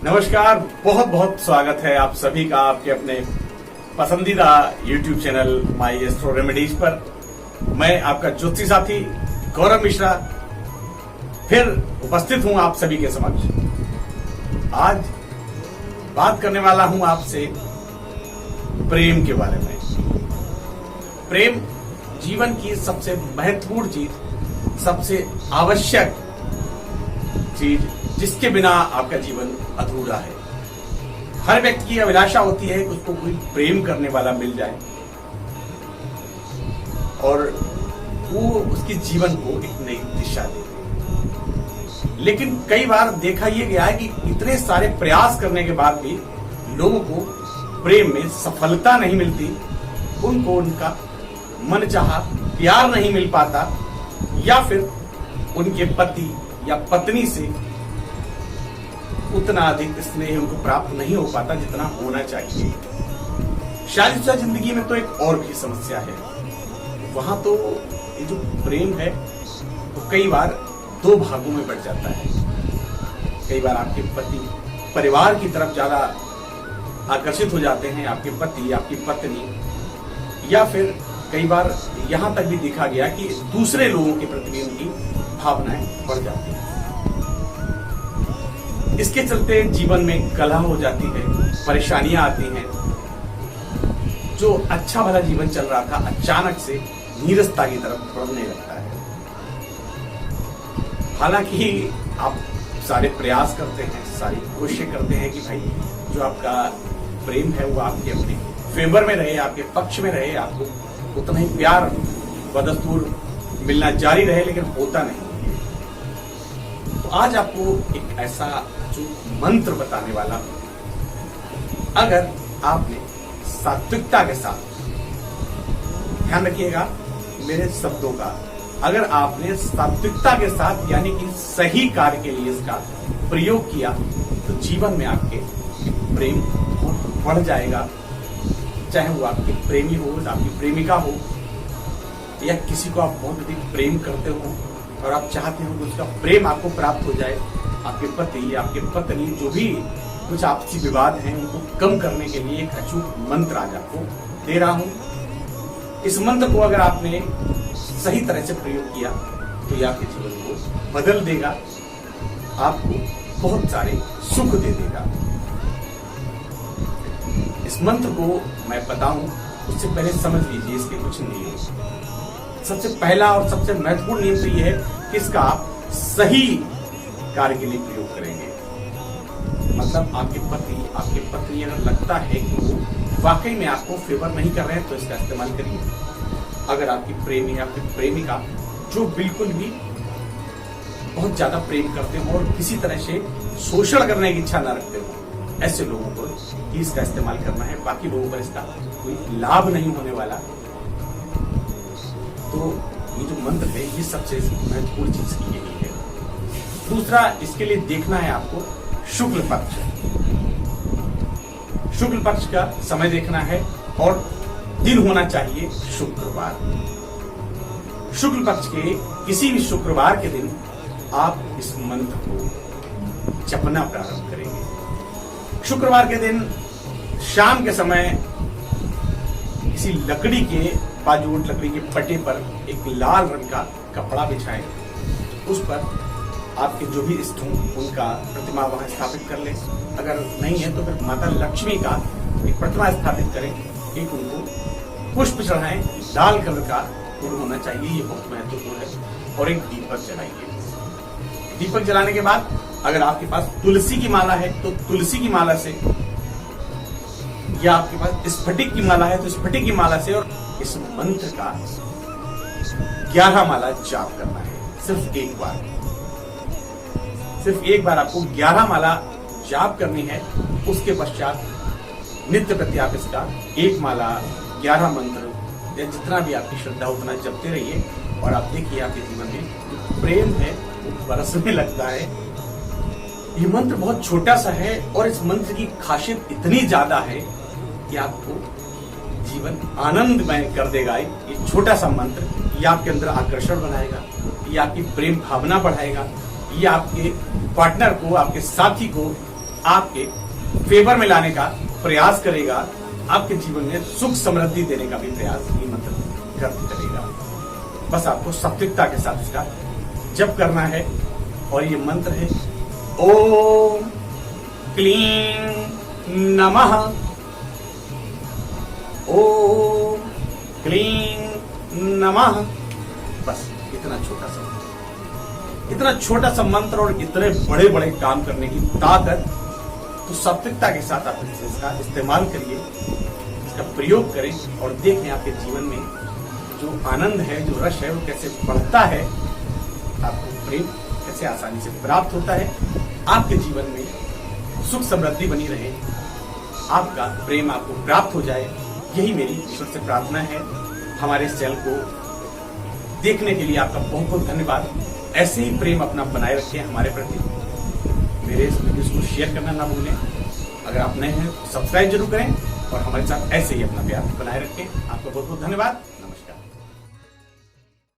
नमस्कार, बहुत बहुत स्वागत है आप सभी का आपके अपने पसंदीदा YouTube channel my astro remedies पर। मैं आपका ज्योतिषी साथी गौरव मिश्रा फिर उपस्थित हूं आप सभी के समक्ष। आज बात करने वाला हूं आपसे प्रेम के बारे में। प्रेम जीवन की सबसे महत्वपूर्ण चीज, सबसे आवश्यक चीज, जिसके बिना आपका जीवन अधूरा है। हर व्यक्ति की अभिलाषा होती है कि उसको कोई प्रेम करने वाला मिल जाए और वो उसके जीवन को एक नई दिशा दे। लेकिन कई बार देखा यह गया है कि इतने सारे प्रयास करने के बाद भी लोगों को प्रेम में सफलता नहीं मिलती, उनको उनका मनचाहा प्यार नहीं मिल पाता, या फिर उनके पति या पत्नी से उतना अधिक स्नेह उनको प्राप्त नहीं हो पाता जितना होना चाहिए। शादीशुदा जिंदगी में तो एक और भी समस्या है। वहां तो ये जो प्रेम है वो कई बार दो भागों में बढ़ जाता है। कई बार आपके पति परिवार की तरफ ज्यादा आकर्षित हो जाते हैं, आपके पति, आपकी पत्नी, या फिर कई बार यहां तक भी देखा गया कि दूसरे लोगों के प्रति उनकी भावनाएं बढ़ जाती हैं। इसके चलते जीवन में कलह हो जाती है, परेशानियां आती हैं। जो अच्छा भला जीवन चल रहा था अचानक से नीरसता की तरफ बढ़ने लगता है। हालांकि आप सारे प्रयास करते हैं, सारी कोशिशें करते हैं कि भाई जो आपका प्रेम है वो आपके अपने फेवर में रहे, आपके पक्ष में रहे, आपको उतना ही प्यार बदस्तूर मिलना जारी रहे, लेकिन होता नहीं। तो आज आपको एक ऐसा जो मंत्र बताने वाला हूं। अगर आपने सात्विकता के साथ, ध्यान रखिएगा मेरे शब्दों का, अगर आपने सात्विकता के साथ यानी कि सही कार्य के लिए इसका प्रयोग किया तो जीवन में आपके प्रेम बढ़ जाएगा। चाहे वो आपके प्रेमी हो, आपकी प्रेमिका हो, या किसी को आप बहुत अधिक प्रेम करते हो और आप चाहते हो कि उसका प्रेम आपको प्राप्त हो जाए। आपके पति या आपके पत्नी जो भी कुछ आपसी विवाद हैं उनको कम करने के लिए एक अचूक मंत्र आज आपको दे रहा हूं। इस मंत्र को अगर आपने सही तरह से प्रयोग किया तो ये आपके जीवन को बदल देगा, आपको बहुत सारे सुख दे देगा। इस मंत्र को मैं बताऊं उससे पहले समझ लीजिए इसके कुछ नियम। सबसे पहला और सबसे महत्वपूर्ण नियम तो यह है कि इसका आप सही कार्य के लिए प्रयोग करेंगे। मतलब आपके पति, आपकी पत्नी अगर लगता है कि वो वाकई में आपको फेवर नहीं कर रहे हैं तो इसका इस्तेमाल करिए। अगर आपकी प्रेमी या आपकी प्रेमिका जो बिल्कुल भी बहुत ज्यादा प्रेम करते हो और किसी तरह से शोषण करने की इच्छा न रखते हो, ऐसे लोगों को ही इसका इस्तेमाल करना है। बाकी लोगों पर इसका कोई लाभ नहीं होने वाला। तो ये जो मंत्र है ये सबसे महत्वपूर्ण चीज की यही है। दूसरा, इसके लिए देखना है आपको शुक्ल पक्ष। शुक्ल पक्ष का समय देखना है और दिन होना चाहिए शुक्रवार। शुक्ल पक्ष के किसी भी शुक्रवार के दिन आप इस मंत्र को जपना प्रारंभ करेंगे। शुक्रवार के दिन शाम के समय किसी लकड़ी के बाजूट, लकड़ी के पट्टे पर एक लाल रंग का कपड़ा बिछाएं। उस पर आपके जो भी इष्ट हों उनका प्रतिमा वहां स्थापित कर लें। अगर नहीं है तो फिर माता लक्ष्मी का एक प्रतिमा स्थापित करें। एक उनको पुष्प चढ़ाएं, लाल कलर का फूल होना चाहिए, ये बहुत महत्वपूर्ण है। और एक दीपक जलाइए। दीपक जलाने के बाद अगर आपके पास तुलसी की माला है तो तुलसी की माला से, या आपके पास स्फटिक की माला है तो स्फटिक की माला से, और इस मंत्र का 11 माला जाप करना है। सिर्फ एक बार आपको 11 माला जाप करनी है। उसके पश्चात नित्य प्रति आप इसका 1 माला, 11 मंत्र या जितना भी आपकी श्रद्धा उतना जपते रहिए और आप देखिए आपके जीवन में प्रेम है वो बरसने लगता है। ये मंत्र बहुत छोटा सा है और इस मंत्र की खासियत इतनी ज्यादा है कि आपको जीवन आनंदमय कर देगा। ये छोटा सा मंत्र ये आपके अंदर आकर्षण बनाएगा, ये आपकी प्रेम भावना बढ़ाएगा, ये आपके पार्टनर को, आपके साथी को आपके फेवर में लाने का प्रयास करेगा, आपके जीवन में सुख समृद्धि देने का भी प्रयास ये मंत्र करेगा। बस आपको सात्विकता के साथ इसका जप करना है। और ये मंत्र है ओम क्लीं नमः, ओम क्लीं नमः। बस इतना छोटा सा मंत्र और इतने बड़े बड़े काम करने की ताकत। तो सात्विकता के साथ आप इसका इस्तेमाल करिए, इसका प्रयोग करें और देखें आपके जीवन में जो आनंद है, जो रस है, वो कैसे बढ़ता है, आपको प्रेम कैसे आसानी से प्राप्त होता है, आपके जीवन में सुख समृद्धि बनी रहे, आपका प्रेम आपको प्राप्त हो जाए। यही मेरी ईश्वर से प्रार्थना है। हमारे इस चैनल को देखने के लिए आपका बहुत बहुत धन्यवाद। ऐसे ही प्रेम अपना बनाए रखें हमारे प्रति। मेरे इस वीडियोस को शेयर करना ना भूलें। अगर आप नए हैं तो सब्सक्राइब जरूर करें और हमारे साथ ऐसे ही अपना प्यार बनाए रखें। आपका बहुत बहुत धन्यवाद।